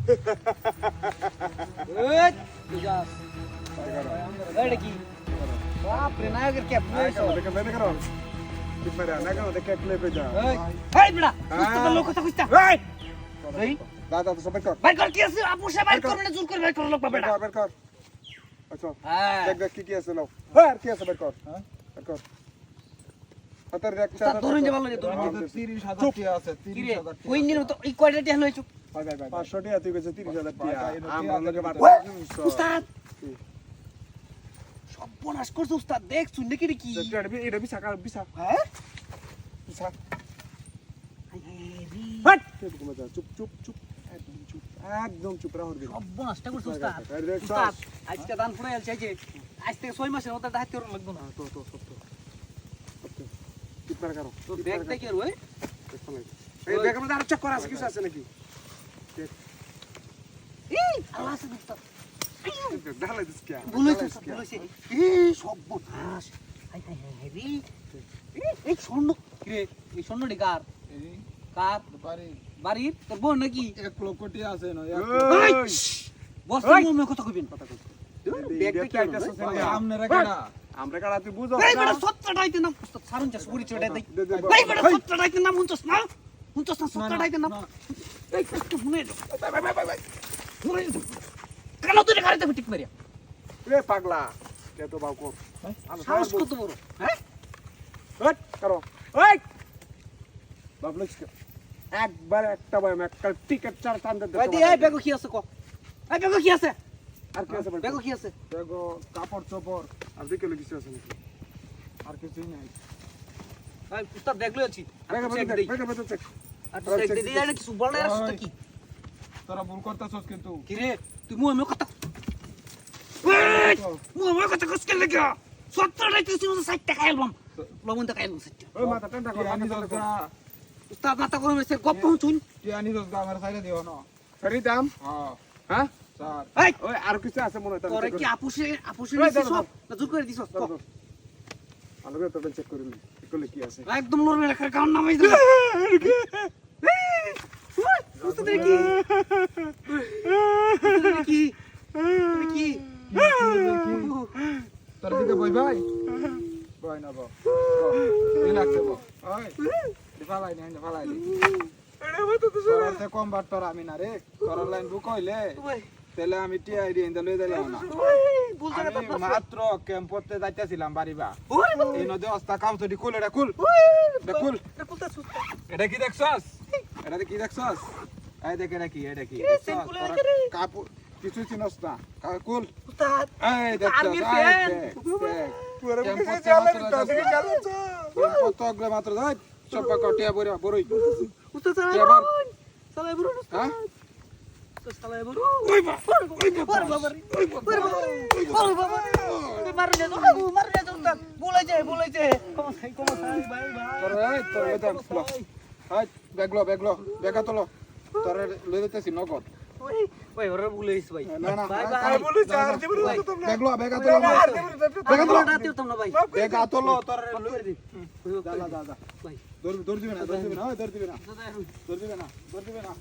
এই তুজাস এটা কি বাপ রে নায়কের ক্যাপ লইছো দেখে মেনে করো ঠিক মেরে না কেন দেখে ক্লে পে যা এই বড়া তোর লোক কথা কইতা এই দাদা তো সবাই কর ভাই কর কি আছে আপু সে ভাই কর না জোর করে ভাই কর লোক বেটা বের কর আচ্ছা হ্যাঁ দেখ কি আছে নাও হ্যাঁ কি আছে বের কর হ্যাঁ বের কর হাতের এক চার ধরুন যে ভালো যে ধরুন 30,000 টাকা আছে 30,000 ওই নিন তো এই কয়টা টাকা লইছো 500 টাকা তুই কইছিস 30,000 টাকা আমরা লোকে বাদ উস্তাদ সর্বনাশ করছ উস্তাদ দেখ শুন নাকি কি এটা বিসা কার বিসা হ্যাঁ বিসা হাট চুপ চুপ চুপ একদম চুপ রাহর দিন সর্বনাশটা করছ উস্তাদ উস্তাদ আজকে দান ফুরাই আলছে এই যে আজ থেকে 6 মাসের মধ্যে দায়িত্ব লাগবে না তো সত্য চুপ করো তো দেখ দেখ আর ওই এই ব্যাগের মধ্যে আরো চেক করা আছে কিছু আছে নাকি এই আল্লাহ আছে উস্তাদ ঢালাই দিস কি বলেছে এই সর্বনাশ হাই হাই হাই রে এই স্বর্ণ রে এই স্বর্ণটি কার কার বাড়ির তোর বোন নাকি 1 লক্ষ টাকা আছে না বস মনে কথা কইবেন ব্যাগটা কি আইতাছে আপনারা কেডা আমরা কারা তুই বুঝো এই বেটা সত্তরটাইতে নাম উস্তাদ সারুন চাস পরিচয়টা দেই এই বেটা সত্তরটাইতে নাম হুনছস না সত্তরটাইতে নাম এই কষ্ট শুনে ভাই কেন তুই গাড়িতে ঠিক মারিয়া এ পাগলা কে তো বাউ কর সাহস কত বড় হ্যাঁ হট করো ওই বাবলুস একবার একটা বয় একটা টিকেট চার টান দে ভাই এই ব্যাগ কি আছে কো এই ব্যাগ কি আছে আর কি আছে ব্যাগ কি আছে দেখো কাপড় চোপড় আর দিকে কিছু আছে নাকি আর কিছুই নাই ভাই উস্তাদ ব্যাগ লইছি ব্যাগের মধ্যে দেখ ব্যাগের মধ্যে চেক আর চেক দে দিই না কিছু বল না রাস্তা কি তোরা ভুল করতেছস কিন্তু কি রে তুই মুই কথা মুই কথা কস কেন লাগা সত্তরটাইতে তুই 60 টাকা অ্যালবাম লবণ টাকা অ্যালবাম 60 ওই মাথা ঠান্ডা কর টিয়ানি মাথা ঠান্ডা কর দসগা উস্তাদ মাথা গরম হইছে গপ শুন টিয়ানি দসগা আমার সাইডে দিও না ফেরি দাম হ্যাঁ হ্যাঁ স্যার এই ওই আর কিছু আছে মনে হয় তোরে কি আপুসে এই নিছিস দাও, না জোর করে দিছস তো আলো তো চেক করে নি এগুলো কি আছে একদম লড়বে রাখার কারণ নামাই দিল উস্তাদ কি কি কি তোর দিকে বই ভাই বই না বই কি লাগছে বই ওই ফালাই নাই ফালাই দি তোর কম বার তোর আমি না রে তোর লাইন বুক হইলে তাহলে আমি টিআই দিয়ে ইন্দা লই দিলাম না আমি মাত্র ক্যাম্পতে যাইতেছিলাম বাড়িবা এই নদী অস্তা কাউচটি খুল এটা খুল এটা খুল এটা কি দেখছস এটা কি দেখছস এই দেখ এটা কি কাপড় কিছু চিনস না কুল উস্তাদ এই দেখছস আর্মির ফ্যান তোরে ক্যাম্পতে বুঝে আলে মাত্র তো দিকে গেল তো কত অগ্রে মাত্র যাই সব কটিয়া বড়ই উস্তাদ এবার সালাই বড় হ্যাঁ সালাই বড় ওই বাবা ওই বাবা মার দে তো উস্তাদ বলে যায় কম ভাই তোর এই তোর এটা হাই ব্যাগলো ব্যাগা তোলো তোর লই দিতেছি নগদ ওই ওরে বলেইছ ভাই না না ভাই বলে চার জীবন তো তোমরা ব্যাগলো ব্যাগা তোলো দাঁতিও তো না ভাই ব্যাগা তোলো তোর লই দি যা ভাই দৌড় দিবে না ওই দৌড় দিবে না দাদা দৌড় দিবে না